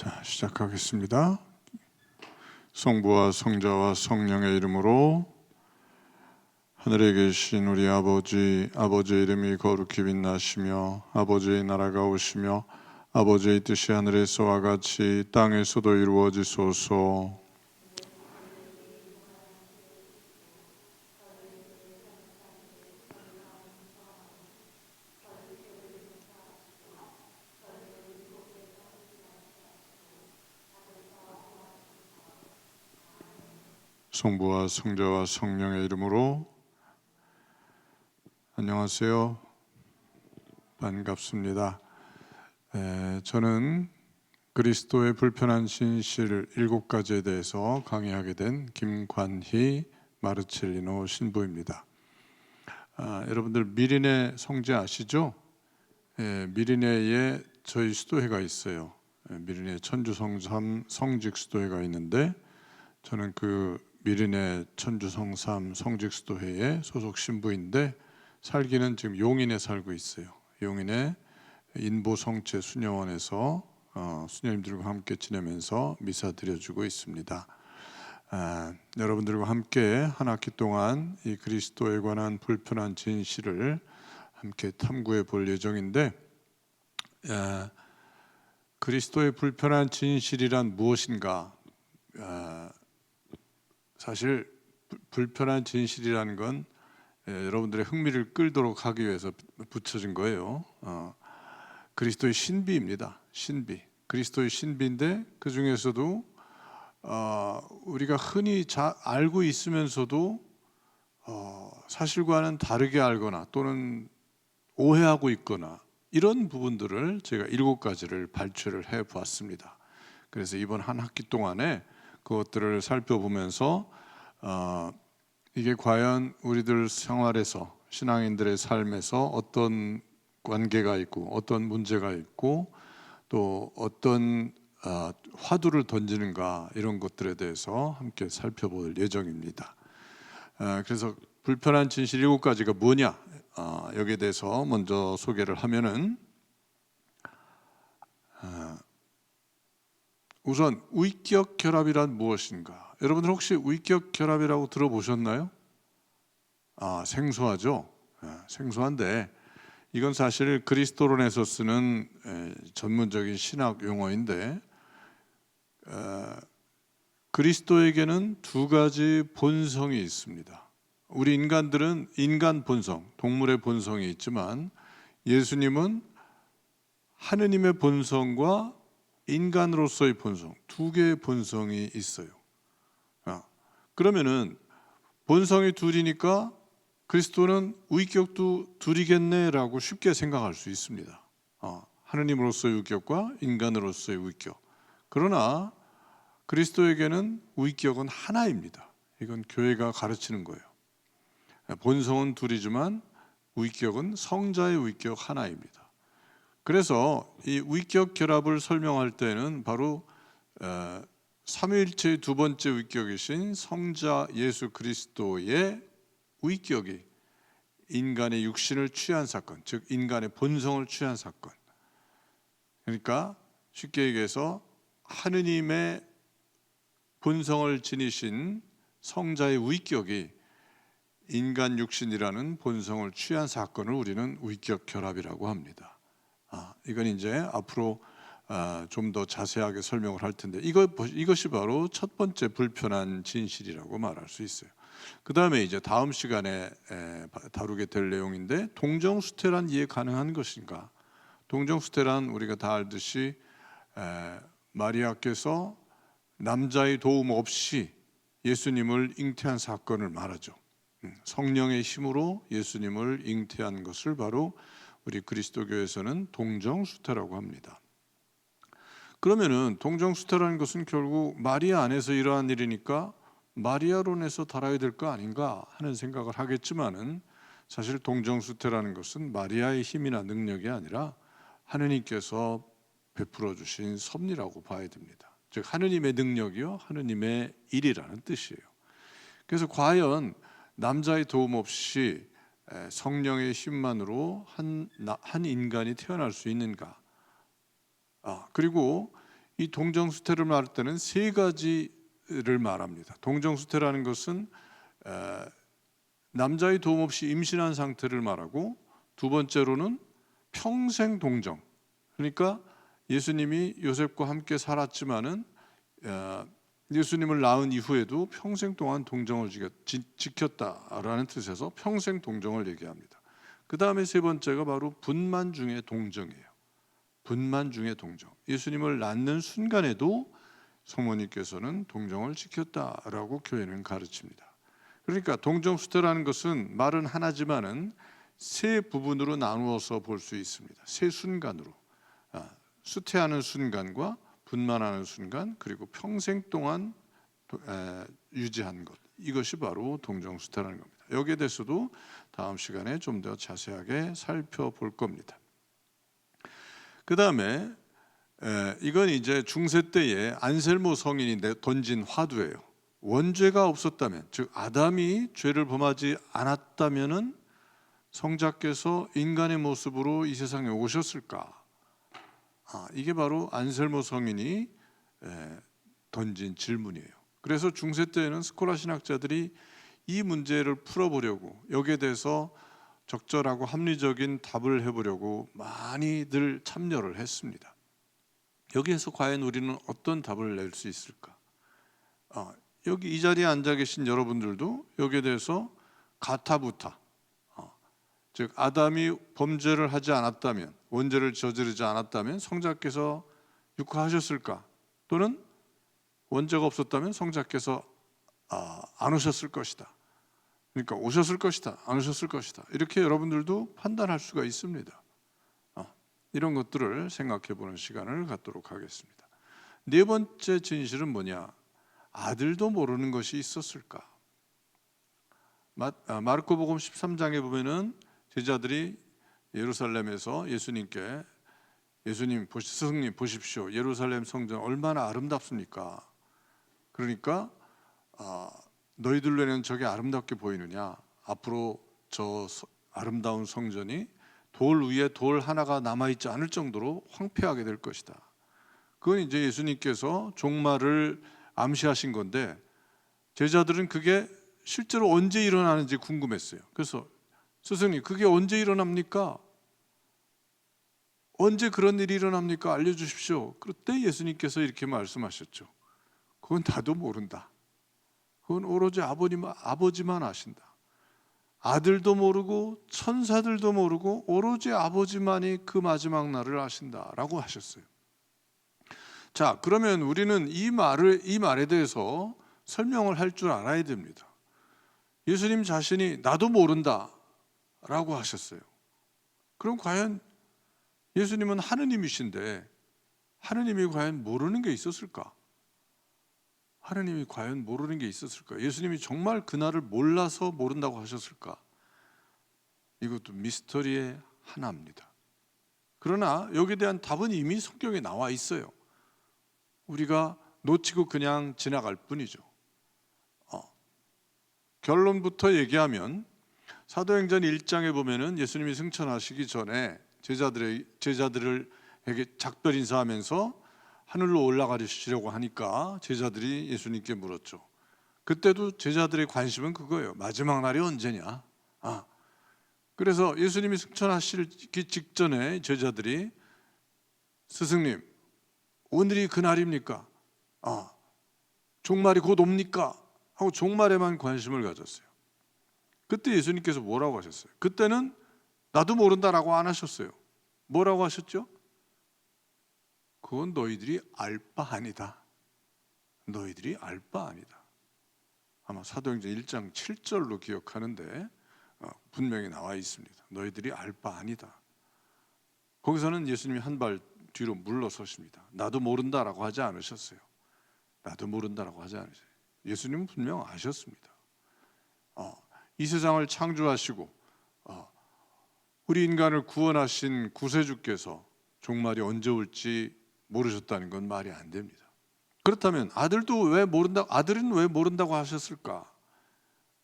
자, 시작하겠습니다. 성부와 성자와 성령의 이름으로. 하늘에 계신 우리 아버지의 이름이 거룩히 빛나시며 아버지의 나라가 오시며 아버지의 뜻이 하늘에서와 같이 땅에서도 이루어지소서. 성부와 성자와 성령의 이름으로. 안녕하세요. 반갑습니다. 저는 그리스도의 불편한 진실 7가지에 대해서 강의하게 된 김관희 마르첼리노 신부입니다. 여러분들 미리네 성지 아시죠? 미리네에 저희 수도회가 있어요. 미리네 천주성삼 성직수도회가 있는데 저는 그 미리네 천주성삼 성직수도회의 소속 신부인데 살기는 지금 용인에 살고 있어요. 용인의 인보성체 수녀원에서 수녀님들과 함께 지내면서 미사 드려주고 있습니다. 여러분들과 함께 한 학기 동안 이 그리스도에 관한 불편한 진실을 함께 탐구해 볼 예정인데, 그리스도의 불편한 진실이란 무엇인가? 사실 불편한 진실이라는 건 여러분들의 흥미를 끌도록 하기 위해서 붙여진 거예요. 그리스도의 신비입니다. 신비. 그리스도의 신비인데 그 중에서도 우리가 흔히 잘 알고 있으면서도 사실과는 다르게 알거나 또는 오해하고 있거나 이런 부분들을 제가 7가지를 발췌를 해 보았습니다. 그래서 이번 한 학기 동안에 그것들을 살펴보면서 이게 과연 우리들 생활에서, 신앙인들의 삶에서 어떤 관계가 있고 어떤 문제가 있고 또 어떤 화두를 던지는가, 이런 것들에 대해서 함께 살펴볼 예정입니다. 그래서 불편한 진실 7가지가 뭐냐, 여기에 대해서 먼저 소개를 하면은, 우선 위격 결합이란 무엇인가? 여러분들 혹시 위격 결합이라고 들어보셨나요? 생소하죠? 생소한데 이건 사실 그리스도론에서 쓰는 전문적인 신학 용어인데, 그리스도에게는 2가지 본성이 있습니다. 우리 인간들은 인간 본성, 동물의 본성이 있지만 예수님은 하느님의 본성과 인간으로서의 본성, 2개의 본성이 있어요. 그러면은 본성이 둘이니까 그리스도는 위격도 둘이겠네라고 쉽게 생각할 수 있습니다. 하느님으로서의 위격과 인간으로서의 위격. 그러나 그리스도에게는 위격은 하나입니다. 이건 교회가 가르치는 거예요. 본성은 둘이지만 위격은 성자의 위격 하나입니다. 그래서 이 위격 결합을 설명할 때는 바로 삼위일체의 2번째 위격이신 성자 예수 그리스도의 위격이 인간의 육신을 취한 사건, 즉 인간의 본성을 취한 사건. 그러니까 쉽게 얘기해서 하느님의 본성을 지니신 성자의 위격이 인간 육신이라는 본성을 취한 사건을 우리는 위격 결합이라고 합니다. 이건 이제 앞으로 좀 더 자세하게 설명을 할 텐데, 이것이 바로 첫 번째 불편한 진실이라고 말할 수 있어요. 그 다음에 이제 다음 시간에 다루게 될 내용인데, 동정수태란 이해 가능한 것인가? 동정수태란 우리가 다 알듯이 마리아께서 남자의 도움 없이 예수님을 잉태한 사건을 말하죠. 성령의 힘으로 예수님을 잉태한 것을 바로 우리 그리스도교에서는 동정수태라고 합니다. 그러면은 동정수태라는 것은 결국 마리아 안에서 이러한 일이니까 마리아론에서 달아야 될 거 아닌가 하는 생각을 하겠지만은, 사실 동정수태라는 것은 마리아의 힘이나 능력이 아니라 하느님께서 베풀어 주신 섭리라고 봐야 됩니다. 즉 하느님의 능력이요, 하느님의 일이라는 뜻이에요. 그래서 과연 남자의 도움 없이 성령의 힘만으로 한 인간이 태어날 수 있는가? 그리고 이 동정수태를 말할 때는 세 가지를 말합니다. 동정수태라는 것은 남자의 도움 없이 임신한 상태를 말하고, 두 번째로는 평생 동정, 그러니까 예수님이 요셉과 함께 살았지만은 예수님을 낳은 이후에도 평생 동안 동정을 지켰다라는 뜻에서 평생 동정을 얘기합니다. 그 다음에 세 번째가 바로 분만 중의 동정이에요. 분만 중의 동정. 예수님을 낳는 순간에도 성모님께서는 동정을 지켰다라고 교회는 가르칩니다. 그러니까 동정수태라는 것은 말은 하나지만은 세 부분으로 나누어서 볼 수 있습니다. 세 순간으로. 수태하는 순간과 분만하는 순간, 그리고 평생 동안 유지한 것, 이것이 바로 동정수태라는 겁니다. 여기에 대해서도 다음 시간에 좀 더 자세하게 살펴볼 겁니다. 그 다음에 이건 이제 중세 때에 안셀모 성인이 던진 화두예요. 원죄가 없었다면, 즉 아담이 죄를 범하지 않았다면은 성자께서 인간의 모습으로 이 세상에 오셨을까? 이게 바로 안셀모 성인이 던진 질문이에요. 그래서 중세 때에는 스콜라 신학자들이 이 문제를 풀어보려고, 여기에 대해서 적절하고 합리적인 답을 해보려고 많이들 참여를 했습니다. 여기에서 과연 우리는 어떤 답을 낼 수 있을까? 여기 이 자리에 앉아 계신 여러분들도 여기에 대해서 가타부타, 즉 아담이 범죄를 하지 않았다면, 원죄를 저지르지 않았다면 성자께서 육화하셨을까? 또는 원죄가 없었다면 성자께서 안 오셨을 것이다. 그러니까 오셨을 것이다, 안 오셨을 것이다. 이렇게 여러분들도 판단할 수가 있습니다. 이런 것들을 생각해 보는 시간을 갖도록 하겠습니다. 네 번째 진실은 뭐냐? 아들도 모르는 것이 있었을까? 마르코복음 13장에 보면은 제자들이 예루살렘에서 예수님께, 예수님, 스승님 보십시오, 예루살렘 성전 얼마나 아름답습니까? 그러니까 너희들 눈에는 저게 아름답게 보이느냐? 앞으로 저 아름다운 성전이 돌 위에 돌 하나가 남아있지 않을 정도로 황폐하게 될 것이다. 그건 이제 예수님께서 종말을 암시하신 건데, 제자들은 그게 실제로 언제 일어나는지 궁금했어요. 그래서 스승님, 그게 언제 일어납니까? 언제 그런 일이 일어납니까? 알려주십시오. 그때 예수님께서 이렇게 말씀하셨죠. 그건 나도 모른다. 그건 오로지 아버지만 아신다. 아들도 모르고 천사들도 모르고 오로지 아버지만이 그 마지막 날을 아신다라고 하셨어요. 자, 그러면 우리는 이 말에 대해서 설명을 할 줄 알아야 됩니다. 예수님 자신이 나도 모른다라고 하셨어요. 그럼 과연 예수님은 하느님이신데 하느님이 과연 모르는 게 있었을까? 하느님이 과연 모르는 게 있었을까? 예수님이 정말 그날을 몰라서 모른다고 하셨을까? 이것도 미스터리의 하나입니다. 그러나 여기에 대한 답은 이미 성경에 나와 있어요. 우리가 놓치고 그냥 지나갈 뿐이죠. 결론부터 얘기하면 사도행전 1장에 보면은 예수님이 승천하시기 전에 제자들에게 작별 인사하면서 하늘로 올라가시려고 하니까 제자들이 예수님께 물었죠. 그때도 제자들의 관심은 그거예요. 마지막 날이 언제냐? 그래서 예수님이 승천하시기 직전에 제자들이 스승님, 오늘이 그날입니까? 종말이 곧 옵니까? 하고 종말에만 관심을 가졌어요. 그때 예수님께서 뭐라고 하셨어요? 그때는 나도 모른다라고 안 하셨어요. 뭐라고 하셨죠? 그건 너희들이 알 바 아니다. 너희들이 알 바 아니다. 아마 사도행전 1장 7절로 기억하는데 분명히 나와 있습니다. 너희들이 알 바 아니다. 거기서는 예수님이 한 발 뒤로 물러서십니다. 나도 모른다라고 하지 않으셨어요. 나도 모른다라고 하지 않으셨어요. 예수님은 분명 아셨습니다. 이 세상을 창조하시고 우리 인간을 구원하신 구세주께서 종말이 언제 올지 모르셨다는 건 말이 안 됩니다. 그렇다면 아들은 왜 모른다고 하셨을까?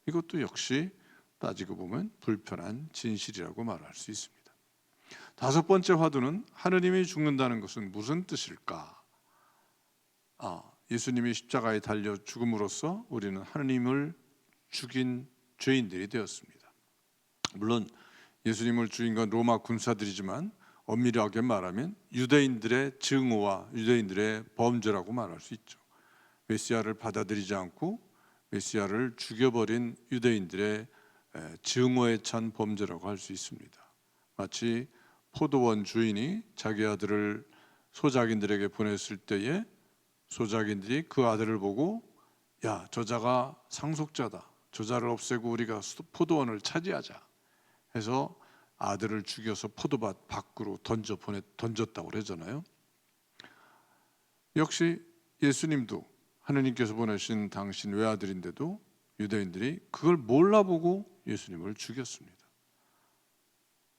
이것도 역시 따지고 보면 불편한 진실이라고 말할 수 있습니다. 다섯 번째 화두는 하느님이 죽는다는 것은 무슨 뜻일까? 예수님이 십자가에 달려 죽음으로써 우리는 하느님을 죽인 죄인들이 되었습니다. 물론 예수님을 죽인 건 로마 군사들이지만 엄밀하게 말하면 유대인들의 증오와 유대인들의 범죄라고 말할 수 있죠. 메시아를 받아들이지 않고 메시아를 죽여버린 유대인들의 증오에 찬 범죄라고 할 수 있습니다. 마치 포도원 주인이 자기 아들을 소작인들에게 보냈을 때에 소작인들이 그 아들을 보고 야, 저자가 상속자다. 저자를 없애고 우리가 포도원을 차지하자 해서 아들을 죽여서 포도밭 밖으로 던졌다고 그러잖아요. 역시 예수님도 하느님께서 보내신 당신 외아들인데도 유대인들이 그걸 몰라보고 예수님을 죽였습니다.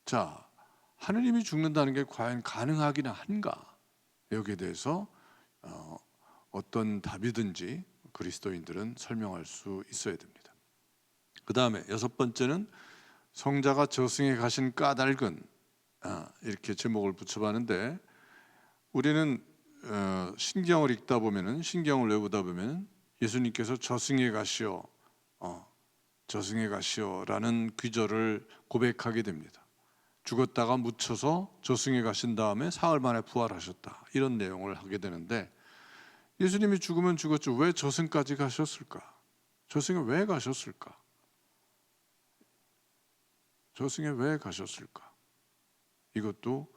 자, 하느님이 죽는다는 게 과연 가능하기는 한가? 여기에 대해서 어떤 답이든지 그리스도인들은 설명할 수 있어야 됩니다. 그 다음에 6번째는 성자가 저승에 가신 까닭은, 이렇게 제목을 붙여봤는데, 우리는 신경을 읽다 보면은, 신경을 외우다 보면 예수님께서 저승에 가시오, 저승에 가시오라는 귀절을 고백하게 됩니다. 죽었다가 묻혀서 저승에 가신 다음에 사흘 만에 부활하셨다, 이런 내용을 하게 되는데, 예수님이 죽으면 죽었죠. 왜 저승까지 가셨을까? 저승에 왜 가셨을까? 저승에 왜 가셨을까? 이것도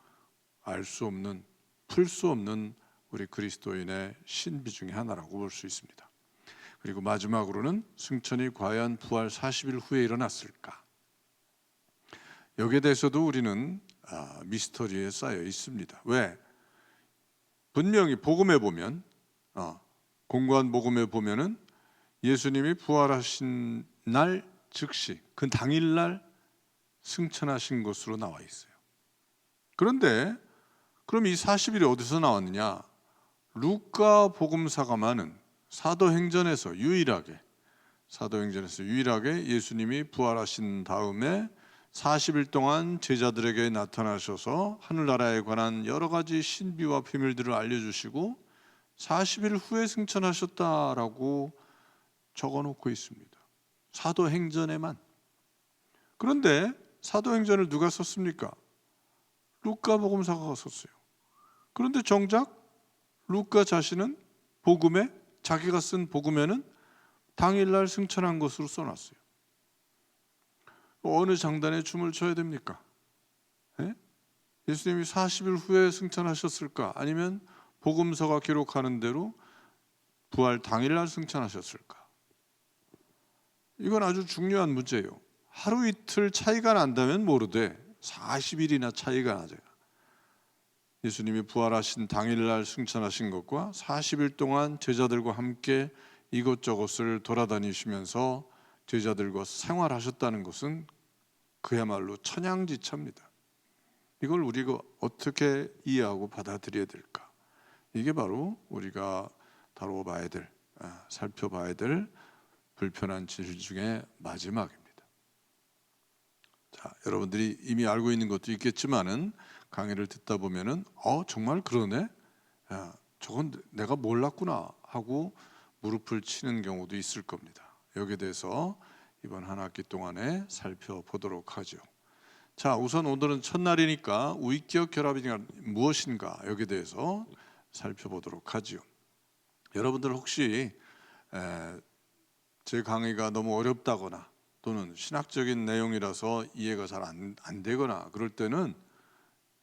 알 수 없는, 풀 수 없는 우리 그리스도인의 신비 중에 하나라고 볼 수 있습니다. 그리고 마지막으로는 승천이 과연 부활 40일 후에 일어났을까? 여기에 대해서도 우리는 미스터리에 쌓여 있습니다. 왜? 분명히 복음에 보면, 공고한 복음에 보면은 예수님이 부활하신 날 즉시 그 당일날 승천하신 것으로 나와 있어요. 그런데 그럼 이 40일이 어디서 나왔느냐? 루카 복음사가 많은 사도행전에서 유일하게 예수님이 부활하신 다음에 40일 동안 제자들에게 나타나셔서 하늘나라에 관한 여러 가지 신비와 비밀들을 알려주시고 40일 후에 승천하셨다라고 적어놓고 있습니다. 사도행전에만. 그런데 사도행전을 누가 썼습니까? 루카 복음사가 썼어요. 그런데 정작 루카 자신은 복음에, 자기가 쓴 복음에는 당일날 승천한 것으로 써놨어요. 어느 장단에 춤을 춰야 됩니까? 예수님이 40일 후에 승천하셨을까? 아니면 복음서가 기록하는 대로 부활 당일날 승천하셨을까? 이건 아주 중요한 문제예요. 하루 이틀 차이가 난다면 모르되 40일이나 차이가 나죠. 예수님이 부활하신 당일날 승천하신 것과 40일 동안 제자들과 함께 이곳저곳을 돌아다니시면서 제자들과 생활하셨다는 것은 그야말로 천양지차입니다. 이걸 우리가 어떻게 이해하고 받아들여야 될까? 이게 바로 우리가 다뤄봐야 될, 살펴봐야 될 불편한 진실 중에 마지막입니다. 자, 여러분들이 이미 알고 있는 것도 있겠지만은 강의를 듣다 보면은 정말 그러네? 저건 내가 몰랐구나 하고 무릎을 치는 경우도 있을 겁니다. 여기에 대해서 이번 한 학기 동안에 살펴보도록 하죠. 자, 우선 오늘은 첫날이니까 우익적 결합이 무엇인가 여기에 대해서 살펴보도록 하죠. 여러분들 혹시 제 강의가 너무 어렵다거나 또는 신학적인 내용이라서 이해가 잘 안 되거나 그럴 때는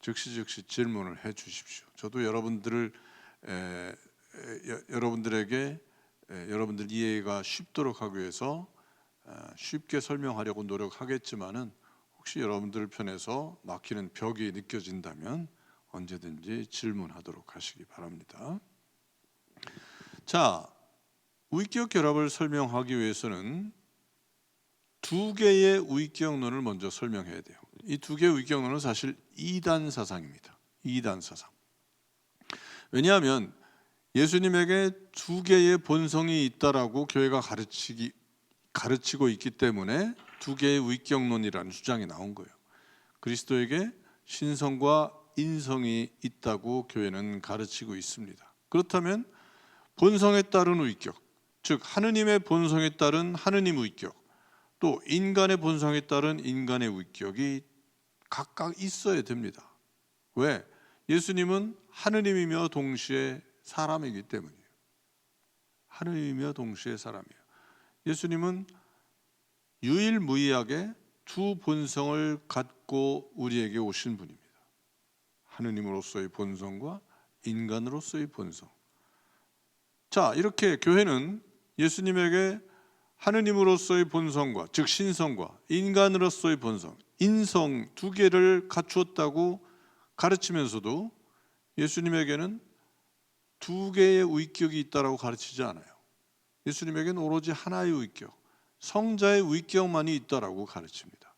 즉시 질문을 해 주십시오. 저도 여러분들에게 여러분들 이해가 쉽도록 하기 위해서 쉽게 설명하려고 노력하겠지만은 혹시 여러분들 편에서 막히는 벽이 느껴진다면 언제든지 질문하도록 하시기 바랍니다. 자, 우익적 결합을 설명하기 위해서는 두 개의 우익적론을 먼저 설명해야 돼요. 이 두 개의 우익적론은 사실 이단 사상입니다. 이단 사상. 왜냐하면 예수님에게 두 개의 본성이 있다라고 교회가 가르치고 있기 때문에 두 개의 우익적론이라는 주장이 나온 거예요. 그리스도에게 신성과 인성이 있다고 교회는 가르치고 있습니다. 그렇다면 본성에 따른 위격, 즉 하느님의 본성에 따른 하느님 위격, 또 인간의 본성에 따른 인간의 위격이 각각 있어야 됩니다. 왜? 예수님은 하느님이며 동시에 사람이기 때문이에요. 하느님이며 동시에 사람이에요. 예수님은 유일무이하게 두 본성을 갖고 우리에게 오신 분입니다. 하느님으로서의 본성과 인간으로서의 본성. 자, 이렇게 교회는 예수님에게 하느님으로서의 본성과, 즉 신성과 인간으로서의 본성, 인성 두 개를 갖추었다고 가르치면서도 예수님에게는 두 개의 위격이 있다고 가르치지 않아요. 예수님에게는 오로지 하나의 위격, 성자의 위격만이 있다고 가르칩니다.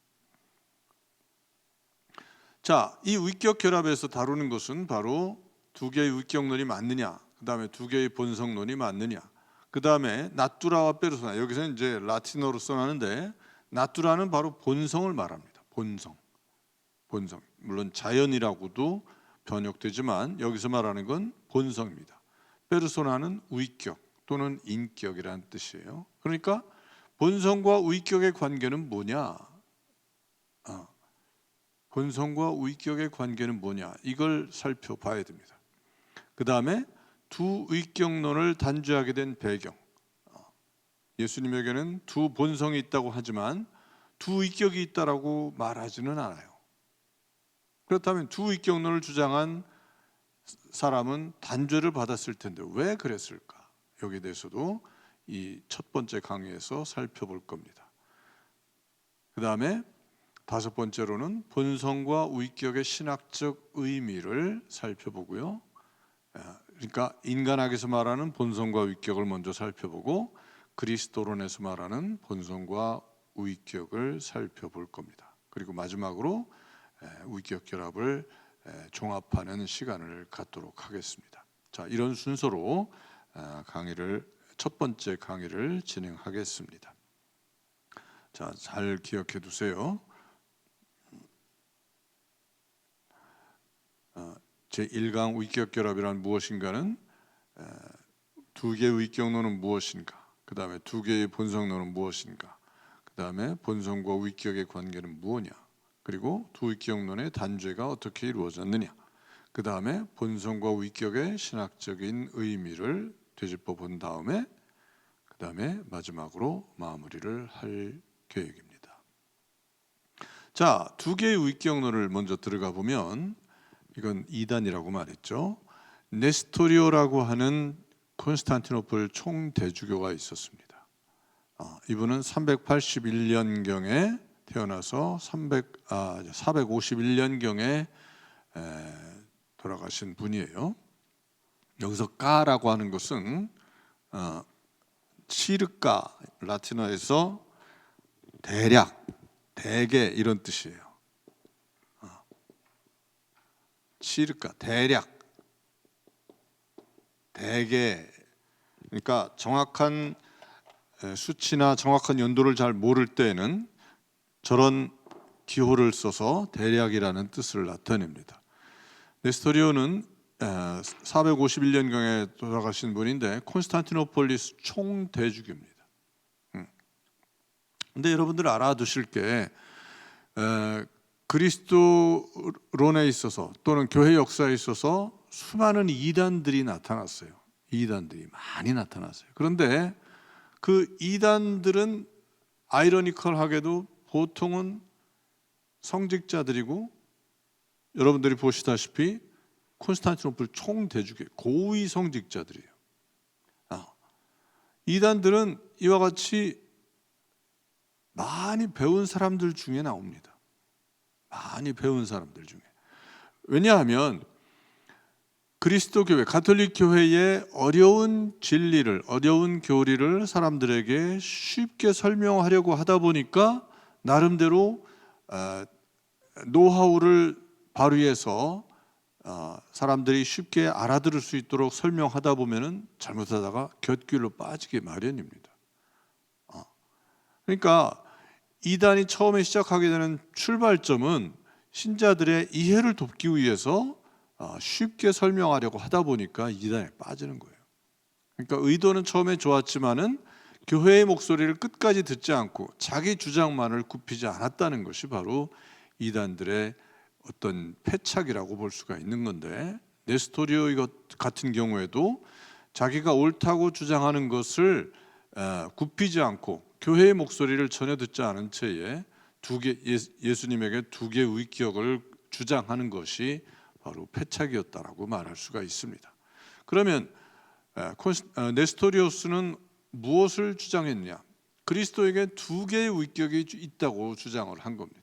자, 이 위격 결합에서 다루는 것은 바로 두 개의 위격론이 맞느냐, 그 다음에 두 개의 본성론이 맞느냐, 그 다음에 나투라와 페르소나. 여기서는 이제 라틴어로 써놨는데 나투라는 바로 본성을 말합니다. 본성. 물론 자연이라고도 번역되지만 여기서 말하는 건 본성입니다. 페르소나는 위격 또는 인격이라는 뜻이에요. 그러니까 본성과 위격의 관계는 뭐냐? 본성과 위격의 관계는 뭐냐? 이걸 살펴봐야 됩니다. 그 다음에 두 위격론을 단죄하게 된 배경. 예수님에게는 두 본성이 있다고 하지만 두 위격이 있다고 말하지는 않아요. 그렇다면 두 위격론을 주장한 사람은 단죄를 받았을 텐데 왜 그랬을까? 여기에 대해서도 이 첫 번째 강의에서 살펴볼 겁니다. 그 다음에 다섯 번째로는 본성과 위격의 신학적 의미를 살펴보고요. 그러니까 인간학에서 말하는 본성과 위격을 먼저 살펴보고 그리스도론에서 말하는 본성과 위격을 살펴볼 겁니다. 그리고 마지막으로 위격 결합을 종합하는 시간을 갖도록 하겠습니다. 자, 이런 순서로 첫 번째 강의를 진행하겠습니다. 자, 잘 기억해 두세요. 제1강 위격 결합이란 무엇인가는 두 개의 위격론은 무엇인가, 그 다음에 두 개의 본성론은 무엇인가, 그 다음에 본성과 위격의 관계는 무엇이냐, 그리고 두 위격론의 단죄가 어떻게 이루어졌느냐, 그 다음에 본성과 위격의 신학적인 의미를 되짚어 본 다음에 그 다음에 마지막으로 마무리를 할 계획입니다. 자, 두 개의 위격론을 먼저 들어가 보면 이건 이단이라고 말했죠. 네스토리오라고 하는 콘스탄티노플 총대주교가 있었습니다. 이분은 381년경에 태어나서 451년경에 돌아가신 분이에요. 여기서 까라고 하는 것은 치르까, 라틴어에서 대략, 대개 이런 뜻이에요. 치르까, 대략, 대개. 그러니까 정확한 수치나 정확한 연도를 잘 모를 때는 저런 기호를 써서 대략이라는 뜻을 나타냅니다. 네스토리오는 451년경에 돌아가신 분인데 콘스탄티노폴리스 총대주교입니다. 근데 여러분들 알아두실 게 그리스도론에 있어서 또는 교회 역사에 있어서 수많은 이단들이 나타났어요. 이단들이 많이 나타났어요. 그런데 그 이단들은 아이러니컬하게도 보통은 성직자들이고 여러분들이 보시다시피 콘스탄티노플 총대주교 고위 성직자들이에요. 이단들은 이와 같이 많이 배운 사람들 중에 나옵니다. 많이 배운 사람들 중에. 왜냐하면 그리스도 교회, 가톨릭 교회의 어려운 진리를, 어려운 교리를 사람들에게 쉽게 설명하려고 하다 보니까 나름대로 노하우를 발휘해서 사람들이 쉽게 알아들을 수 있도록 설명하다 보면은 잘못하다가 곁길로 빠지게 마련입니다. 그러니까 이단이 처음에 시작하게 되는 출발점은 신자들의 이해를 돕기 위해서 쉽게 설명하려고 하다 보니까 이단에 빠지는 거예요. 그러니까 의도는 처음에 좋았지만은 교회의 목소리를 끝까지 듣지 않고 자기 주장만을 굽히지 않았다는 것이 바로 이단들의 어떤 패착이라고 볼 수가 있는 건데, 네스토리오 같은 경우에도 자기가 옳다고 주장하는 것을 굽히지 않고 교회의 목소리를 전혀 듣지 않은 채에 예수님에게 두 개의 위격을 주장하는 것이 바로 패착이었다라고 말할 수가 있습니다. 그러면 네스토리오스는 무엇을 주장했느냐? 그리스도에게 두 개의 위격이 있다고 주장을 한 겁니다.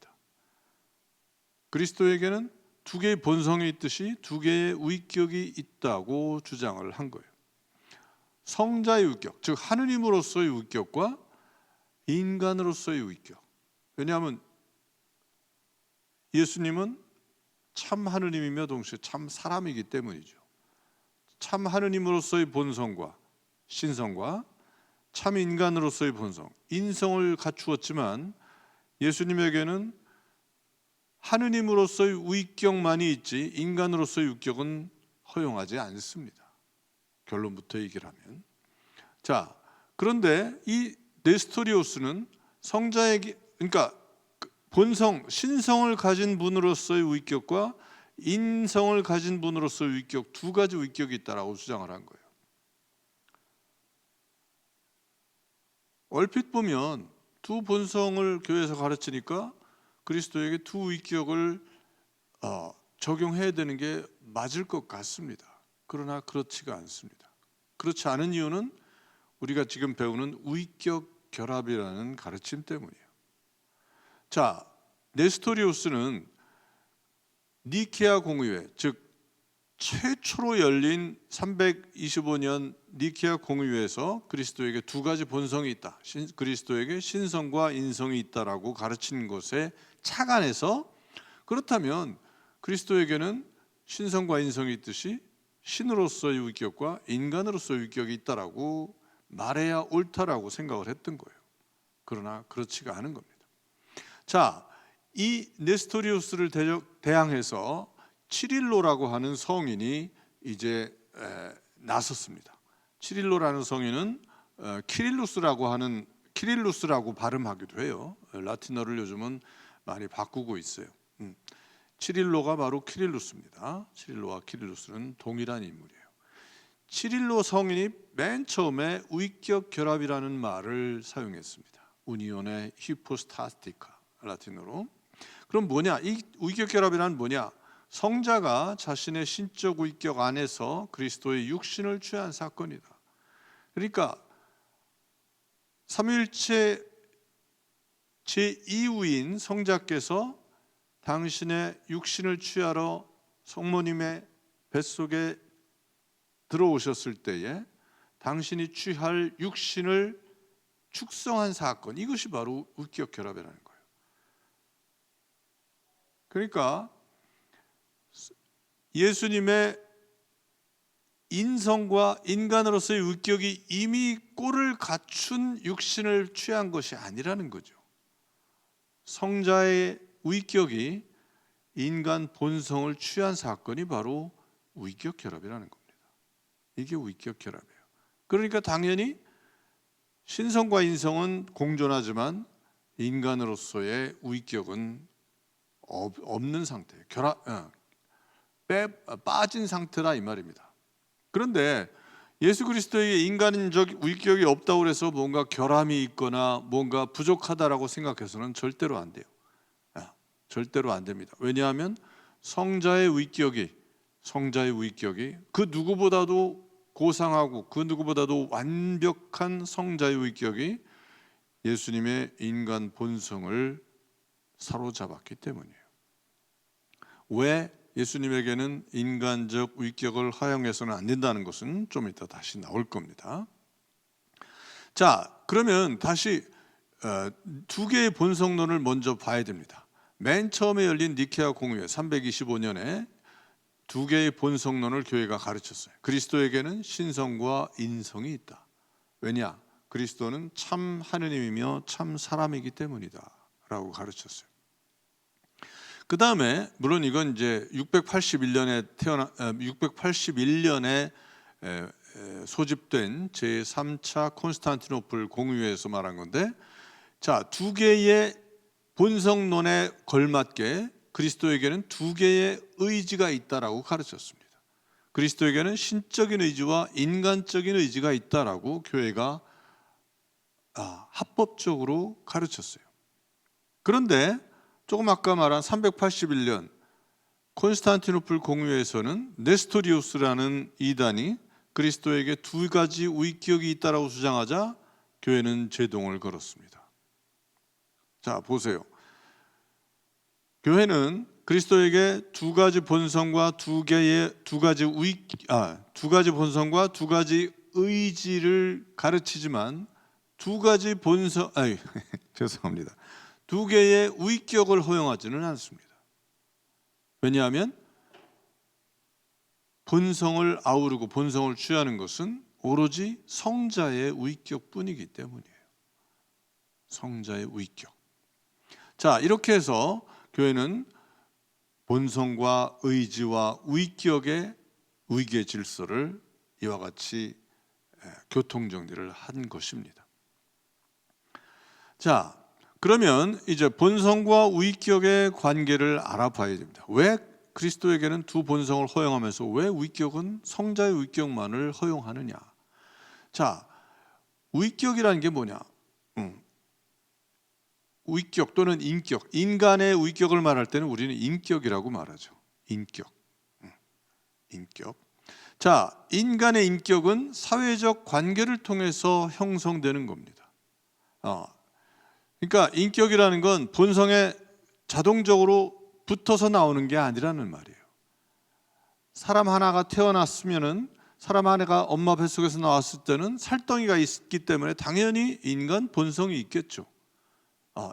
그리스도에게는 두 개의 본성이 있듯이 두 개의 위격이 있다고 주장을 한 거예요. 성자의 위격, 즉 하느님으로서의 위격과 인간으로서의 위격. 왜냐하면 예수님은 참 하느님이며 동시에 참 사람이기 때문이죠. 참 하느님으로서의 본성과 신성과 참 인간으로서의 본성, 인성을 갖추었지만 예수님에게는 하느님으로서의 위격만이 있지 인간으로서의 위격은 허용하지 않습니다. 결론부터 얘기를 하면. 자, 그런데 이 네스토리오스는 성자에게, 그러니까 본성, 신성을 가진 분으로서의 위격과 인성을 가진 분으로서의 위격, 두 가지 위격이 있다라고 주장을 한 거예요. 얼핏 보면 두 본성을 교회에서 가르치니까 그리스도에게 두 위격을 적용해야 되는 게 맞을 것 같습니다. 그러나 그렇지가 않습니다. 그렇지 않은 이유는 우리가 지금 배우는 위격 결합이라는 가르침 때문이에요. 자, 네스토리오스는 니케아 공의회, 즉 최초로 열린 325년 니케아 공의회에서 그리스도에게 두 가지 본성이 있다, 그리스도에게 신성과 인성이 있다라고 가르치는 것에 착안해서, 그렇다면 그리스도에게는 신성과 인성이 있듯이 신으로서의 위격과 인간으로서의 위격이 있다라고 말해야 옳다라고 생각을 했던 거예요. 그러나 그렇지가 않은 겁니다. 자, 이 네스토리우스를 대항해서 치릴로라고 하는 성인이 이제 나섰습니다. 치릴로라는 성인은 키릴루스라고 발음하기도 해요. 라틴어를 요즘은 많이 바꾸고 있어요. 치릴로가 바로 키릴루스입니다. 치릴로와 키릴루스는 동일한 인물이에요. 치릴로 성인이 맨 처음에 위격 결합이라는 말을 사용했습니다. 우니온의 히포스타티카, 라틴어로. 그럼 뭐냐? 이 위격 결합이란 뭐냐? 성자가 자신의 신적 위격 안에서 그리스도의 육신을 취한 사건이다. 그러니까 삼위일체 제2위인 성자께서 당신의 육신을 취하러 성모님의 뱃속에 들어오셨을 때에 당신이 취할 육신을 축성한 사건, 이것이 바로 위격 결합이라는 거예요. 그러니까 예수님의 인성과 인간으로서의 위격이 이미 꼴을 갖춘 육신을 취한 것이 아니라는 거죠. 성자의 위격이 인간 본성을 취한 사건이 바로 위격 결합이라는 겁니다. 이게 위격 결합이에요. 그러니까 당연히 신성과 인성은 공존하지만 인간으로서의 위격은 없는 상태예요. 빠진 상태라 이 말입니다. 그런데 예수 그리스도에게 인간적 위격이 없다고 해서 뭔가 결함이 있거나 뭔가 부족하다라고 생각해서는 절대로 안 돼요. 절대로 안 됩니다. 왜냐하면 성자의 위격이 그 누구보다도 고상하고 그 누구보다도 완벽한 성자의 위격이 예수님의 인간 본성을 사로잡았기 때문이에요. 왜 예수님에게는 인간적 위격을 허용해서는 안 된다는 것은 좀 이따 다시 나올 겁니다. 자, 그러면 다시 두 개의 본성론을 먼저 봐야 됩니다. 맨 처음에 열린 니케아 공의회 325년에 두 개의 본성론을 교회가 가르쳤어요. 그리스도에게는 신성과 인성이 있다. 왜냐? 그리스도는 참 하느님이며 참 사람이기 때문이다 라고 가르쳤어요. 그 다음에 물론 이건 이제 681년에 소집된 제3차 콘스탄티노플 공의회에서 말한 건데, 자, 두 개의 본성론에 걸맞게 그리스도에게는 두 개의 의지가 있다라고 가르쳤습니다. 그리스도에게는 신적인 의지와 인간적인 의지가 있다라고 교회가 합법적으로 가르쳤어요. 그런데 조금 아까 말한 381년 콘스탄티노플 공의회에서는 네스토리우스라는 이단이 그리스도에게 두 가지 위격이 있다라고 주장하자 교회는 제동을 걸었습니다. 자, 보세요. 교회는 그리스도에게 두 가지 본성과 두 가지 본성과 두 가지 의지를 가르치지만 죄송합니다. 두 개의 위격을 허용하지는 않습니다. 왜냐하면 본성을 아우르고 본성을 취하는 것은 오로지 성자의 위격뿐이기 때문이에요. 성자의 위격. 자, 이렇게 해서 교회는 본성과 의지와 위격의 위계 질서를 이와 같이 교통정리를 한 것입니다. 자, 그러면 이제 본성과 위격의 관계를 알아봐야 됩니다. 왜 그리스도에게는 두 본성을 허용하면서 왜 위격은 성자의 위격만을 허용하느냐? 자, 위격이라는 게 뭐냐? 위격 또는 인격, 인간의 위격을 말할 때는 우리는 인격이라고 말하죠. 인격. 자, 인간의 인격은 사회적 관계를 통해서 형성되는 겁니다. 그러니까 인격이라는 건 본성에 자동적으로 붙어서 나오는 게 아니라는 말이에요. 사람 하나가 태어났으면은 사람 하나가 엄마 뱃속에서 나왔을 때는 살덩이가 있기 때문에 당연히 인간 본성이 있겠죠.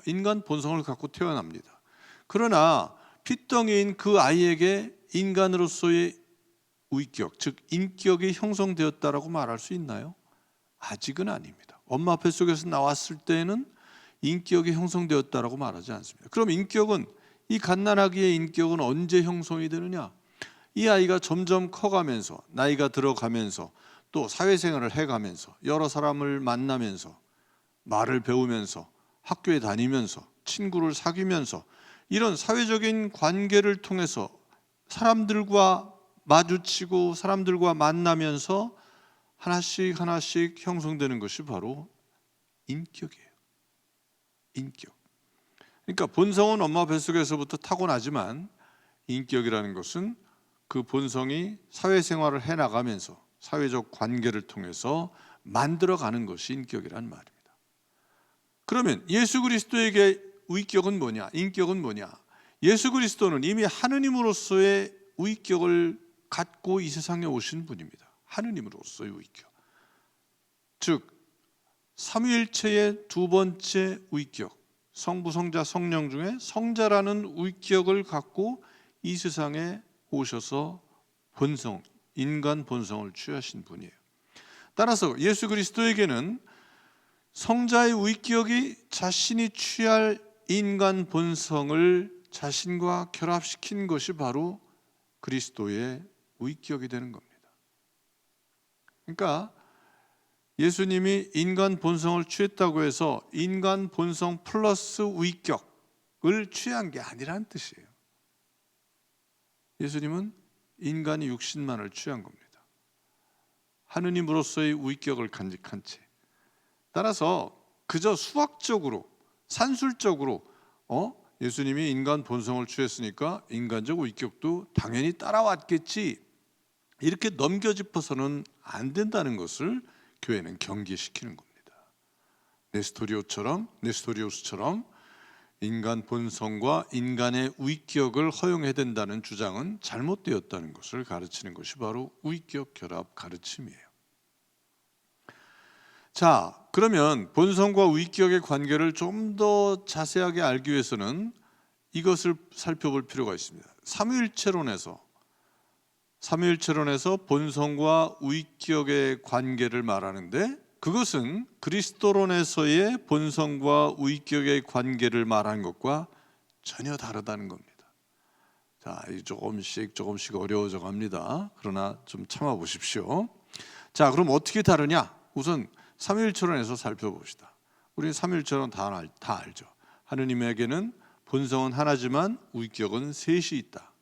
인간 본성을 갖고 태어납니다. 그러나 핏덩이인 그 아이에게 인간으로서의 위격, 즉 인격이 형성되었다라고 말할 수 있나요? 아직은 아닙니다. 엄마 뱃속에서 나왔을 때는 인격이 형성되었다라고 말하지 않습니다. 그럼 인격은, 이 갓난아기의 인격은 언제 형성이 되느냐? 이 아이가 점점 커가면서, 나이가 들어가면서, 또 사회생활을 해가면서, 여러 사람을 만나면서, 말을 배우면서, 학교에 다니면서, 친구를 사귀면서, 이런 사회적인 관계를 통해서 사람들과 마주치고 사람들과 만나면서 하나씩 형성되는 것이 바로 인격이에요. 인격. 그러니까 본성은 엄마 뱃속에서부터 타고나지만 인격이라는 것은 그 본성이 사회생활을 해나가면서 사회적 관계를 통해서 만들어가는 것이 인격이란 말입니다. 그러면 예수 그리스도에게 위격은 뭐냐? 인격은 뭐냐? 예수 그리스도는 이미 하느님으로서의 위격을 갖고 이 세상에 오신 분입니다. 하느님으로서의 위격. 즉 삼위일체의 두 번째 위격, 성부, 성자, 성령 중에 성자라는 위격을 갖고 이 세상에 오셔서 본성, 인간 본성을 취하신 분이에요. 따라서 예수 그리스도에게는 성자의 위격이 자신이 취할 인간 본성을 자신과 결합시킨 것이 바로 그리스도의 위격이 되는 겁니다. 그러니까 예수님이 인간 본성을 취했다고 해서 인간 본성 플러스 위격을 취한 게 아니라는 뜻이에요. 예수님은 인간의 육신만을 취한 겁니다. 하느님으로서의 위격을 간직한 채. 따라서 그저 수학적으로, 산술적으로 예수님이 인간 본성을 취했으니까 인간적 위격도 당연히 따라왔겠지, 이렇게 넘겨짚어서는 안 된다는 것을 교회는 경계시키는 겁니다. 네스토리우스처럼 인간 본성과 인간의 위격을 허용해야 된다는 주장은 잘못되었다는 것을 가르치는 것이 바로 위격 결합 가르침이에요. 자, 그러면 본성과 위격의 관계를 좀 더 자세하게 알기 위해서는 이것을 살펴볼 필요가 있습니다. 삼위일체론에서 본성과 위격의 관계를 말하는데, 그것은 그리스도론에서의 본성과 위격의 관계를 말하는 것과 전혀 다르다는 겁니다. 자, 조금씩 어려워져 갑니다. 그러나 좀 참아 보십시오. 자, 그럼 어떻게 다르냐? 우선 삼위일체론에서 살펴봅시다. 우리 삼위일체론 다 알죠. 하느님에게는 본성은 하나지만 위격은 셋이 있다.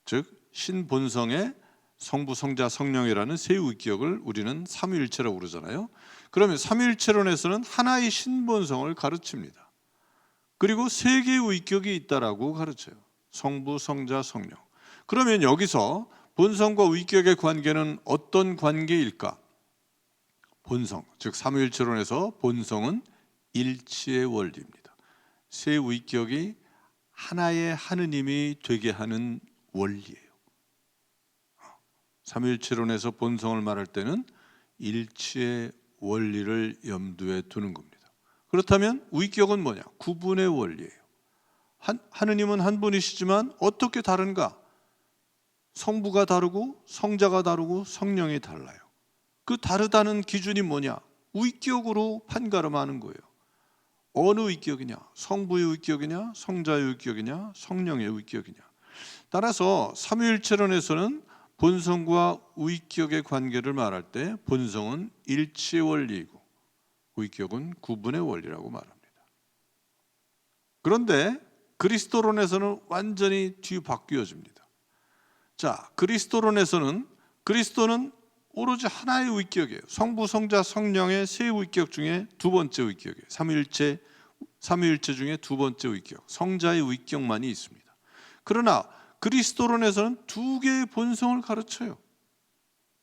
즉 신본성의 성부, 성자, 성령이라는 세 위격을 우리는 삼위일체라고 그러잖아요. 그러면 삼위일체론에서는 하나의 신본성을 가르칩니다. 그리고 세 개의 위격이 있다라고 가르쳐요. 성부, 성자, 성령. 그러면 여기서 본성과 위격의 관계는 어떤 관계일까? 본성, 즉 삼위일체론에서 본성은 일치의 원리입니다. 세 위격이 하나의 하느님이 되게 하는 원리예요. 삼위일체론에서 본성을 말할 때는 일치의 원리를 염두에 두는 겁니다. 그렇다면 위격은 뭐냐? 구분의 원리예요. 하느님은 한 분이시지만 어떻게 다른가? 성부가 다르고 성자가 다르고 성령이 달라요. 그 다르다는 기준이 뭐냐? 위격으로 판가름하는 거예요. 어느 위격이냐? 성부의 위격이냐? 성자의 위격이냐? 성령의 위격이냐? 따라서 삼위일체론에서는 본성과 위격의 관계를 말할 때 본성은 일치의 원리이고 위격은 구분의 원리라고 말합니다. 그런데 그리스도론에서는 완전히 뒤바뀌어집니다. 자, 그리스도론에서는 그리스도는 오로지 하나의 위격이에요. 성부, 성자, 성령의 세 위격 중에 두 번째 위격이에요. 삼위일체 중에 두 번째 위격, 성자의 위격만이 있습니다. 그러나 그리스도론에서는 두 개의 본성을 가르쳐요.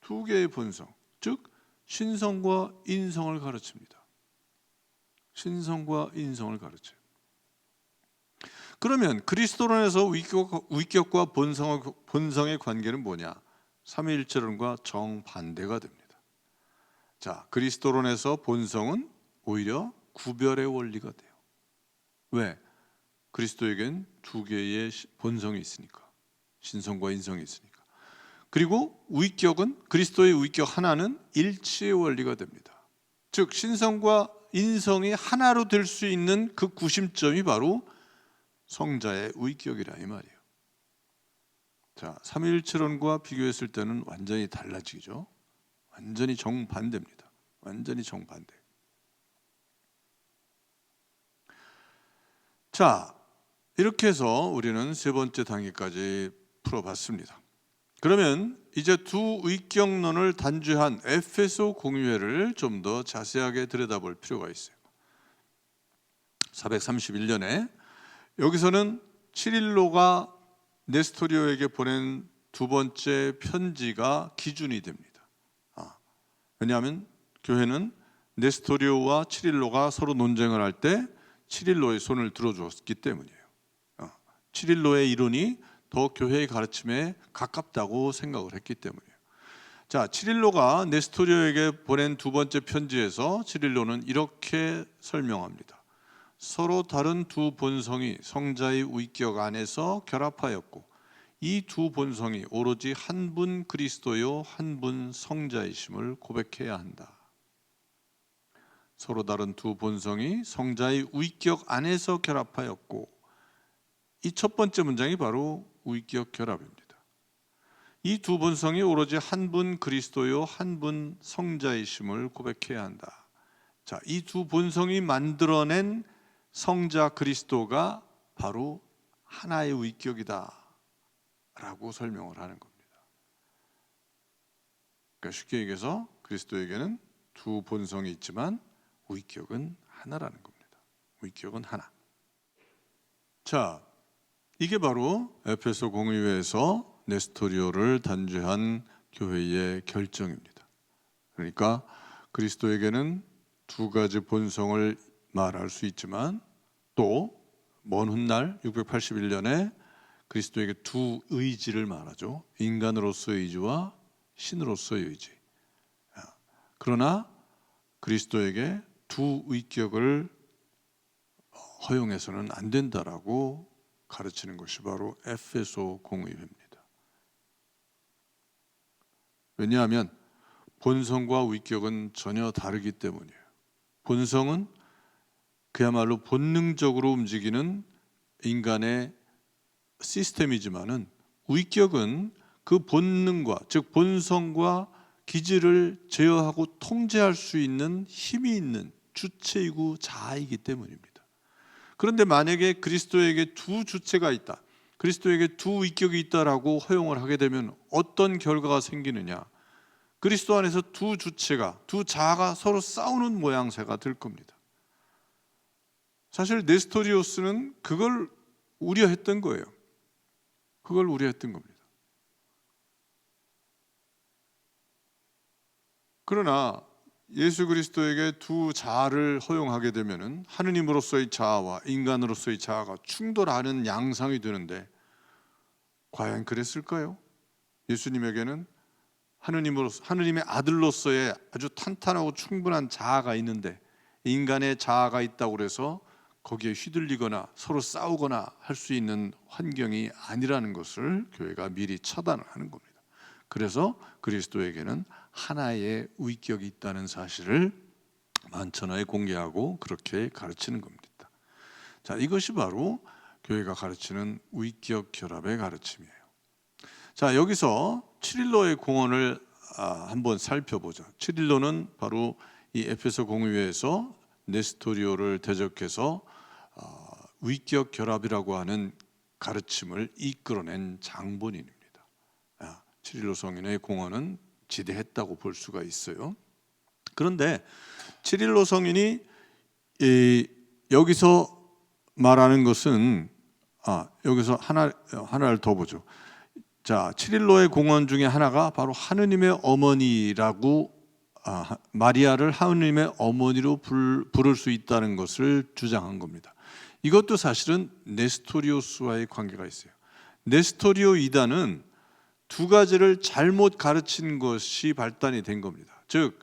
두 개의 본성, 즉 신성과 인성을 가르칩니다. 신성과 인성을 가르쳐요. 그러면 그리스도론에서 위격과 본성의 관계는 뭐냐? 삼위일체론과 정반대가 됩니다. 자, 그리스도론에서 본성은 오히려 구별의 원리가 돼요. 왜? 그리스도에겐 두 개의 본성이 있으니까. 신성과 인성이 있으니까. 그리고 위격은 그리스도의 위격 하나는 일치의 원리가 됩니다. 즉 신성과 인성이 하나로 될 수 있는 그 구심점이 바로 성자의 위격이라 이 말이에요. 자, 삼위일체론과 비교했을 때는 완전히 달라지죠. 완전히 정반대입니다. 완전히 정반대. 자, 이렇게 해서 우리는 세 번째 단계까지 풀어봤습니다. 그러면 이제 두 위격론을 단죄한 에베소 공의회를 좀 더 자세하게 들여다볼 필요가 있어요. 431년에 여기서는 치릴로가 네스토리오에게 보낸 두 번째 편지가 기준이 됩니다. 왜냐하면 교회는 네스토리오와 치릴로가 서로 논쟁을 할 때 치릴로의 손을 들어주었기 때문이에요. 치릴로의 이론이 더 교회의 가르침에 가깝다고 생각을 했기 때문이에요. 자, 치릴로가 네스토리오에게 보낸 두 번째 편지에서 치릴로는 이렇게 설명합니다. 서로 다른 두 본성이 성자의 위격 안에서 결합하였고 이 두 본성이 오로지 한 분 그리스도요 한 분 성자이심을 고백해야 한다. 서로 다른 두 본성이 성자의 위격 안에서 결합하였고 이 첫 번째 문장이 바로 위격 결합입니다. 이 두 본성이 오로지 한 분 그리스도요 한 분 성자이심을 고백해야 한다. 자, 이 두 본성이 만들어낸 성자 그리스도가 바로 하나의 위격이다 라고 설명을 하는 겁니다. 그러니까 쉽게 얘기해서 그리스도에게는 두 본성이 있지만 위격은 하나라는 겁니다. 위격은 하나. 자, 이게 바로 에베소 공의회에서 네스토리오를 단죄한 교회의 결정입니다. 그러니까 그리스도에게는 두 가지 본성을 말할 수 있지만 또 먼 훗날 681년에 그리스도에게 두 의지를 말하죠. 인간으로서의 의지와 신으로서의 의지. 그러나 그리스도에게 두 위격을 허용해서는 안 된다라고 가르치는 것이 바로 에베소 공의회입니다. 왜냐하면 본성과 위격은 전혀 다르기 때문이에요. 본성은 그야말로 본능적으로 움직이는 인간의 시스템이지만은 위격은 그 본능과 즉 본성과 기질을 제어하고 통제할 수 있는 힘이 있는 주체이고 자아이기 때문입니다. 그런데 만약에 그리스도에게 두 주체가 있다, 그리스도에게 두 위격이 있다라고 허용을 하게 되면 어떤 결과가 생기느냐? 그리스도 안에서 두 주체가, 두 자아가 서로 싸우는 모양새가 될 겁니다. 사실 네스토리오스는 그걸 우려했던 거예요. 그걸 우려했던 겁니다. 그러나 예수 그리스도에게 두 자아를 허용하게 되면은 하느님으로서의 자아와 인간으로서의 자아가 충돌하는 양상이 되는데 과연 그랬을까요? 예수님에게는 하느님의 아들로서의 아주 탄탄하고 충분한 자아가 있는데 인간의 자아가 있다고 해서 거기에 휘둘리거나 서로 싸우거나 할 수 있는 환경이 아니라는 것을 교회가 미리 차단을 하는 겁니다. 그래서 그리스도에게는 하나의 위격이 있다는 사실을 만천하에 공개하고 그렇게 가르치는 겁니다. 자, 이것이 바로 교회가 가르치는 위격 결합의 가르침이에요. 자, 여기서 치릴로의 공언을 한번 살펴보죠. 치릴로는 바로 이 에페소 공의회에서 네스토리오를 대적해서 위격 결합이라고 하는 가르침을 이끌어낸 장본인입니다. 치릴로 성인의 공언은 지대했다고 볼 수가 있어요. 그런데 치릴로 성인이 여기서 말하는 것은 여기서 하나를 더 보죠. 자, 치릴로의 공언 중에 하나가 바로 하느님의 어머니라고 마리아를 하느님의 어머니로 부를 수 있다는 것을 주장한 겁니다. 이것도 사실은 네스토리오스와의 관계가 있어요. 네스토리오 이단은 두 가지를 잘못 가르친 것이 발단이 된 겁니다. 즉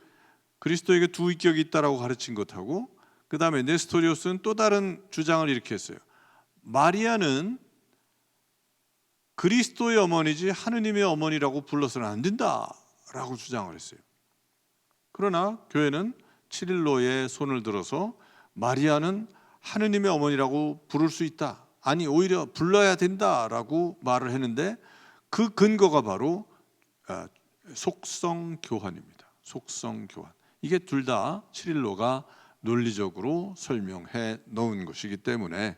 그리스도에게 두 위격이 있다라고 가르친 것하고 그 다음에 네스토리오스는 또 다른 주장을 이렇게 했어요. 마리아는 그리스도의 어머니지 하느님의 어머니라고 불러서는 안 된다라고 주장을 했어요. 그러나 교회는 치릴로의 손을 들어서 마리아는 하느님의 어머니라고 부를 수 있다, 아니 오히려 불러야 된다라고 말을 했는데 그 근거가 바로 속성교환입니다. 속성교환. 이게 둘 다 치릴로가 논리적으로 설명해 놓은 것이기 때문에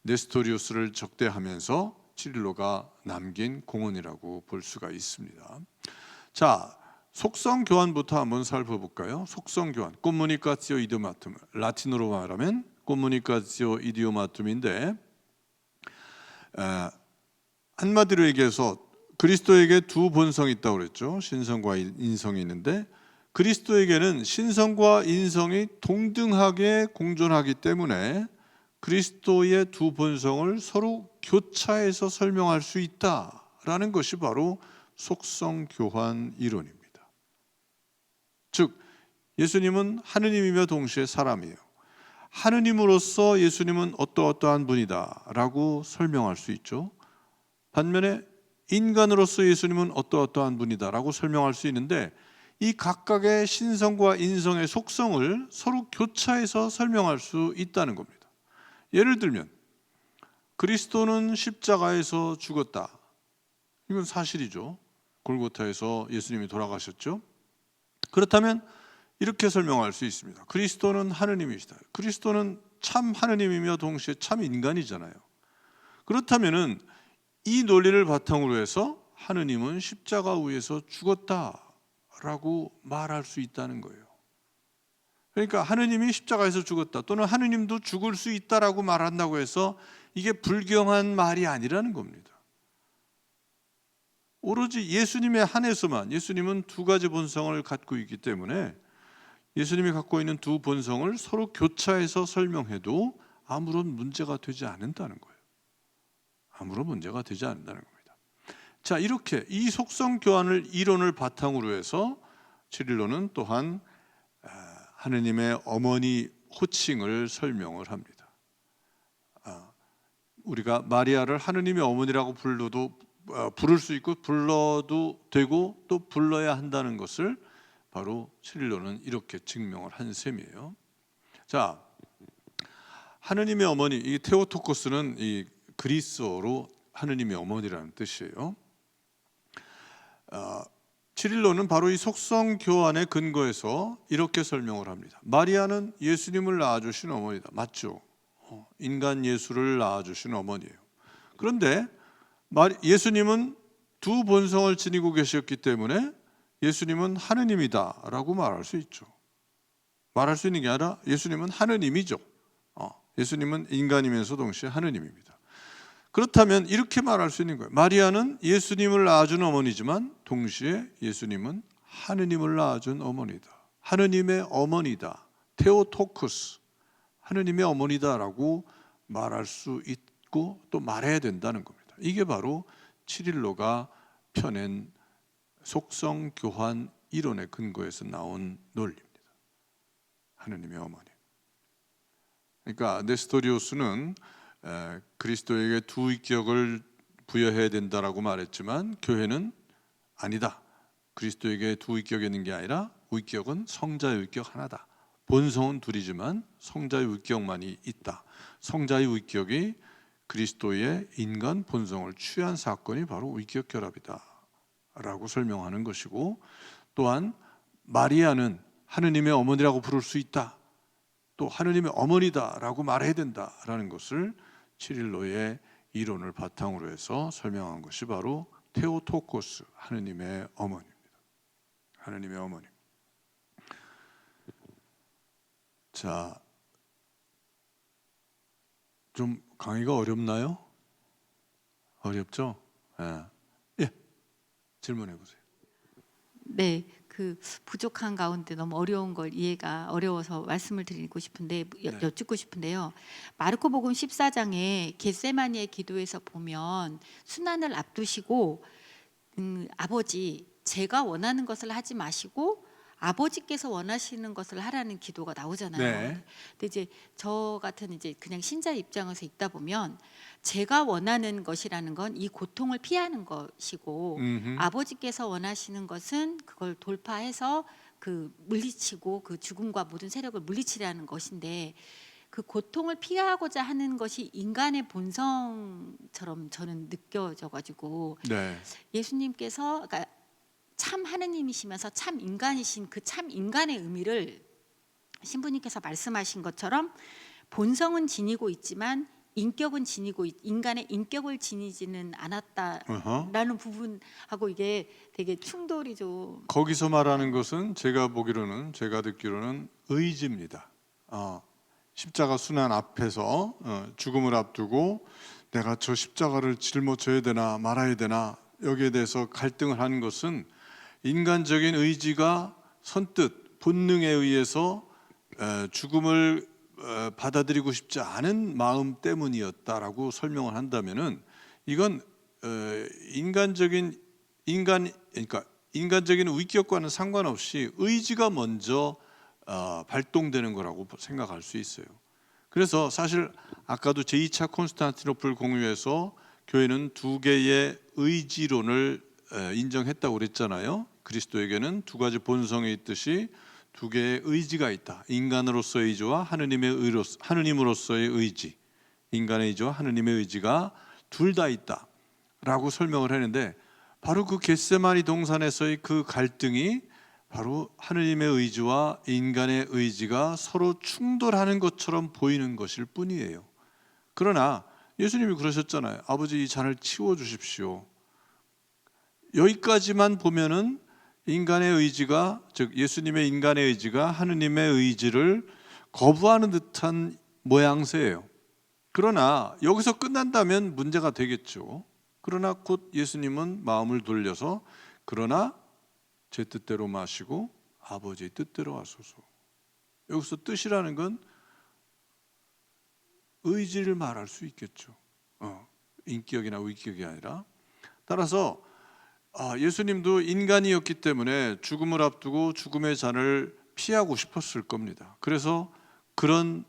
네스토리우스를 적대하면서 치릴로가 남긴 공언이라고 볼 수가 있습니다. 자, 속성교환부터 한번 살펴볼까요? 속성교환, comunicatio idiomatum, 라틴어로 말하면 comunicatio idiomatum인데 한마디로 얘기해서 그리스도에게 두 본성이 있다고 그랬죠. 신성과 인성이 있는데 그리스도에게는 신성과 인성이 동등하게 공존하기 때문에 그리스도의 두 본성을 서로 교차해서 설명할 수 있다라는 것이 바로 속성교환 이론입니다. 즉 예수님은 하느님이며 동시에 사람이에요. 하느님으로서 예수님은 어떠한 분이다 라고 설명할 수 있죠. 반면에 인간으로서 예수님은 어떠한 분이다 라고 설명할 수 있는데 이 각각의 신성과 인성의 속성을 서로 교차해서 설명할 수 있다는 겁니다. 예를 들면 그리스도는 십자가에서 죽었다. 이건 사실이죠. 골고타에서 예수님이 돌아가셨죠. 그렇다면 이렇게 설명할 수 있습니다. 그리스도는 하느님이시다. 그리스도는 참 하느님이며 동시에 참 인간이잖아요. 그렇다면은 이 논리를 바탕으로 해서 하느님은 십자가 위에서 죽었다라고 말할 수 있다는 거예요. 그러니까 하느님이 십자가에서 죽었다 또는 하느님도 죽을 수 있다라고 말한다고 해서 이게 불경한 말이 아니라는 겁니다. 오로지 예수님의 한해서만, 예수님은 두 가지 본성을 갖고 있기 때문에 예수님이 갖고 있는 두 본성을 서로 교차해서 설명해도 아무런 문제가 되지 않는다는 거예요. 아무런 문제가 되지 않는다는 겁니다. 자, 이렇게 이 속성 교환을 이론을 바탕으로 해서 치릴로는 또한 하느님의 어머니 호칭을 설명을 합니다. 우리가 마리아를 하느님의 어머니라고 부를 수 있고 불러도 되고 또 불러야 한다는 것을 바로 치릴로는 이렇게 증명을 한 셈이에요. 자, 하느님의 어머니, 이 테오토코스는 이 그리스어로 하느님의 어머니라는 뜻이에요. 치릴로는 바로 이 속성 교환의 근거에서 이렇게 설명을 합니다. 마리아는 예수님을 낳아주신 어머니다. 맞죠? 인간 예수를 낳아주신 어머니예요. 그런데 예수님은 두 본성을 지니고 계셨기 때문에 예수님은 하느님이다라고 말할 수 있죠. 말할 수 있는 게 아니라 예수님은 하느님이죠. 예수님은 인간이면서 동시에 하느님입니다. 그렇다면 이렇게 말할 수 있는 거예요. 마리아는 예수님을 낳아준 어머니지만 동시에 예수님은 하느님을 낳아준 어머니다. 하느님의 어머니다. 테오토쿠스. 하느님의 어머니다라고 말할 수 있고 또 말해야 된다는 겁니다. 이게 바로 치릴로가 펴낸 속성 교환 이론의 근거에서 나온 논리입니다. 하느님의 어머니. 그러니까 네스토리오스는 그리스도에게 두 위격을 부여해야 된다라고 말했지만 교회는 아니다. 그리스도에게 두 위격이 있는 게 아니라 위격은 성자의 위격 하나다. 본성은 둘이지만 성자의 위격만이 있다. 성자의 위격이 그리스도의 인간 본성을 취한 사건이 바로 위격 결합이다 라고 설명하는 것이고, 또한 마리아는 하느님의 어머니라고 부를 수 있다, 또 하느님의 어머니다라고 말해야 된다라는 것을 치릴로의 이론을 바탕으로 해서 설명한 것이 바로 테오토코스, 하느님의 어머니입니다. 하느님의 어머니. 자, 좀 강의가 어렵나요? 어렵죠? 예, 질문해 보세요. 네, 그 부족한 가운데 너무 어려운 걸 이해가 어려워서 말씀을 드리고 싶은데 여쭙고 싶은데요. 마르코복음 14장에 겟세마니의 기도에서 보면 순환을 앞두시고 아버지, 제가 원하는 것을 하지 마시고 아버지께서 원하시는 것을 하라는 기도가 나오잖아요. 네. 근데 이제 저 같은 이제 그냥 신자 입장에서 읽다 보면 제가 원하는 것이라는 건 이 고통을 피하는 것이고 아버지께서 원하시는 것은 그걸 돌파해서 그 물리치고 그 죽음과 모든 세력을 물리치려는 것인데, 그 고통을 피하고자 하는 것이 인간의 본성처럼 저는 느껴져 가지고 네. 예수님께서 그러니까 참 하느님이시면서 참 인간이신 그 참 인간의 의미를 신부님께서 말씀하신 것처럼 본성은 지니고 있지만 인격은 지니고 인간의 인격을 지니지는 않았다라는 부분하고 이게 되게 충돌이 좀. 거기서 말하는 것은 제가 듣기로는 의지입니다. 십자가 순환 앞에서 죽음을 앞두고 내가 저 십자가를 짊어져야 되나 말아야 되나 여기에 대해서 갈등을 하는 것은 인간적인 의지가 선뜻 본능에 의해서 죽음을 받아들이고 싶지 않은 마음 때문이었다라고 설명을 한다면은 이건 그러니까 인간적인 위격과는 상관없이 의지가 먼저 발동되는 거라고 생각할 수 있어요. 그래서 사실 아까도 제2차 콘스탄티노플 공유에서 교회는 두 개의 의지론을 인정했다고 그랬잖아요. 그리스도에게는 두 가지 본성이 있듯이 두 개의 의지가 있다. 인간으로서의 의지와 하느님으로서의 의지, 인간의 의지와 하느님의 의지가 둘 다 있다라고 설명을 했는데, 바로 그 겟세마니 동산에서의 그 갈등이 바로 하느님의 의지와 인간의 의지가 서로 충돌하는 것처럼 보이는 것일 뿐이에요. 그러나 예수님이 그러셨잖아요. 아버지, 이 잔을 치워 주십시오. 여기까지만 보면은 인간의 의지가, 즉 예수님의 인간의 의지가 하느님의 의지를 거부하는 듯한 모양새예요. 그러나 여기서 끝난다면 문제가 되겠죠. 그러나 곧 예수님은 마음을 돌려서 그러나 제 뜻대로 마시고 아버지의 뜻대로 하소서. 여기서 뜻이라는 건 의지를 말할 수 있겠죠. 인격이나 위격이 아니라. 따라서 예수님도 인간이었기 때문에 죽음을 앞두고 죽음의 잔을 피하고 싶었을 겁니다. 그래서 그런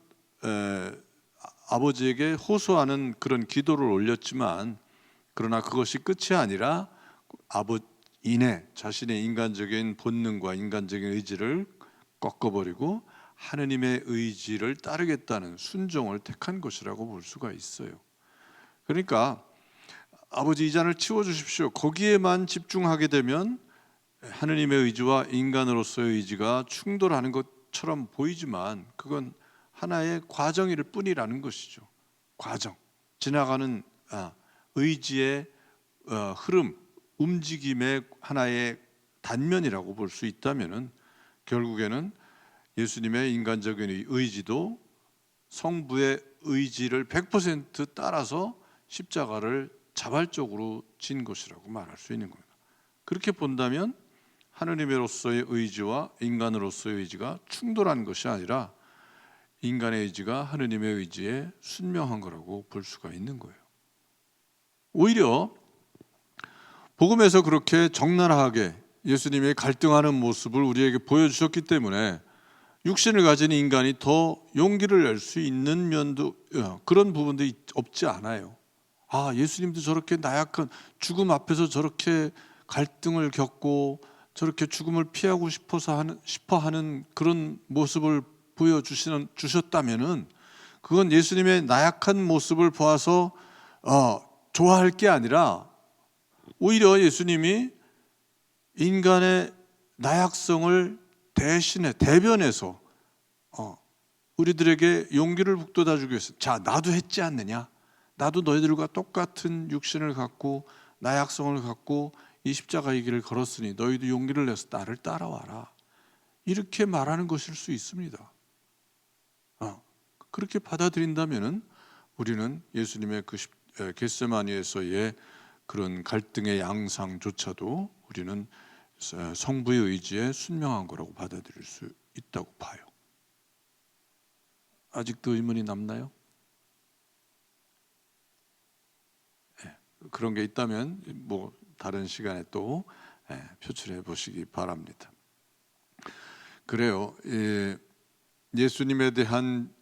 아버지에게 호소하는 그런 기도를 올렸지만, 그러나 그것이 끝이 아니라 자신의 인간적인 본능과 인간적인 의지를 꺾어버리고 하느님의 의지를 따르겠다는 순종을 택한 것이라고 볼 수가 있어요. 그러니까 아버지, 이 잔을 치워주십시오, 거기에만 집중하게 되면 하느님의 의지와 인간으로서의 의지가 충돌하는 것처럼 보이지만 그건 하나의 과정일 뿐이라는 것이죠. 과정, 지나가는 의지의 흐름, 움직임의 하나의 단면이라고 볼 수 있다면은 결국에는 예수님의 인간적인 의지도 성부의 의지를 100% 따라서 십자가를 자발적으로 진 것이라고 말할 수 있는 겁니다. 그렇게 본다면 하느님으로서의 의지와 인간으로서의 의지가 충돌한 것이 아니라 인간의 의지가 하느님의 의지에 순명한 거라고 볼 수가 있는 거예요. 오히려 복음에서 그렇게 적나라하게 예수님의 갈등하는 모습을 우리에게 보여주셨기 때문에 육신을 가진 인간이 더 용기를 낼 수 있는 면도 그런 부분도 없지 않아요. 예수님도 저렇게 나약한 죽음 앞에서 저렇게 갈등을 겪고 저렇게 죽음을 피하고 싶어 하는 그런 모습을 보여주셨다면은 그건 예수님의 나약한 모습을 보아서 좋아할 게 아니라 오히려 예수님이 인간의 나약성을 대변해서 우리들에게 용기를 북돋아 주기 위해서 자, 나도 했지 않느냐? 나도 너희들과 똑같은 육신을 갖고 나약성을 갖고 이 십자가의 길을 걸었으니 너희도 용기를 내서 나를 따라와라. 이렇게 말하는 것일 수 있습니다. 그렇게 받아들인다면은 우리는 예수님의 그 겟세마니에서의 그런 갈등의 양상조차도 우리는 성부의 의지에 순명한 거라고 받아들일 수 있다고 봐요. 아직도 의문이 남나요? 그런 게 있다면 다른 시간에 또 표출해 보시기 바랍니다. 그래요. 예수님에 대한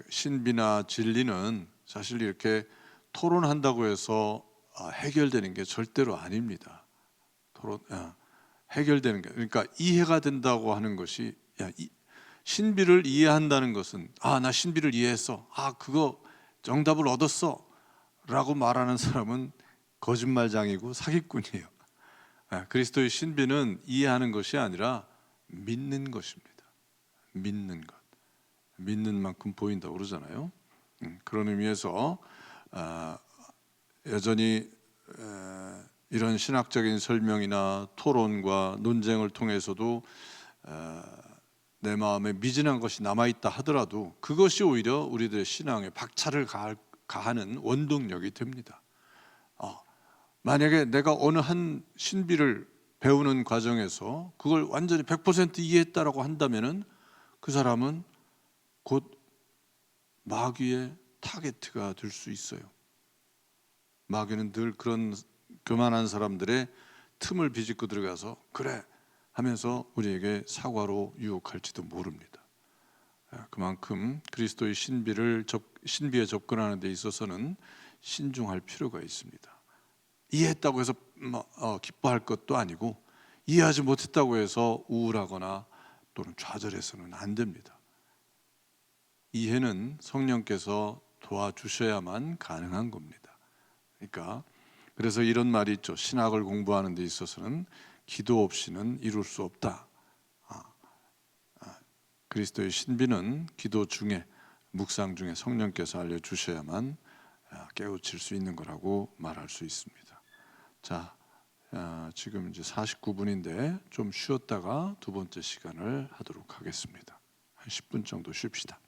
신비나 진리는 사실 이렇게 토론한다고 해서 해결되는 게 절대로 아닙니다. 해결되는 게 그러니까 이해가 된다고 하는 것이 신비를 이해한다는 것은 나 신비를 이해했어. 그거 정답을 얻었어. 라고 말하는 사람은 거짓말장이고 사기꾼이에요. 그리스도의 신비는 이해하는 것이 아니라 믿는 것입니다. 믿는 것. 믿는 만큼 보인다고 그러잖아요. 그런 의미에서 여전히 이런 신학적인 설명이나 토론과 논쟁을 통해서도 내 마음에 미진한 것이 남아있다 하더라도 그것이 오히려 우리들의 신앙에 박차를 가하는 원동력이 됩니다. 만약에 내가 어느 한 신비를 배우는 과정에서 그걸 완전히 100% 이해했다라고 한다면은 그 사람은 곧 마귀의 타겟가 될 수 있어요. 마귀는 늘 그런 교만한 사람들의 틈을 비집고 들어가서 그래 하면서 우리에게 사과로 유혹할지도 모릅니다. 그만큼 그리스도의 신비에 접근하는 데 있어서는 신중할 필요가 있습니다. 이해했다고 해서 기뻐할 것도 아니고 이해하지 못했다고 해서 우울하거나 또는 좌절해서는 안 됩니다. 이해는 성령께서 도와주셔야만 가능한 겁니다. 그래서 이런 말이 있죠. 신학을 공부하는 데 있어서는 기도 없이는 이룰 수 없다. 그리스도의 신비는 기도 중에 묵상 중에 성령께서 알려주셔야만 깨우칠 수 있는 거라고 말할 수 있습니다. 자, 지금 이제 49분인데 좀 쉬었다가 두 번째 시간을 하도록 하겠습니다. 한 10분 정도 쉽시다.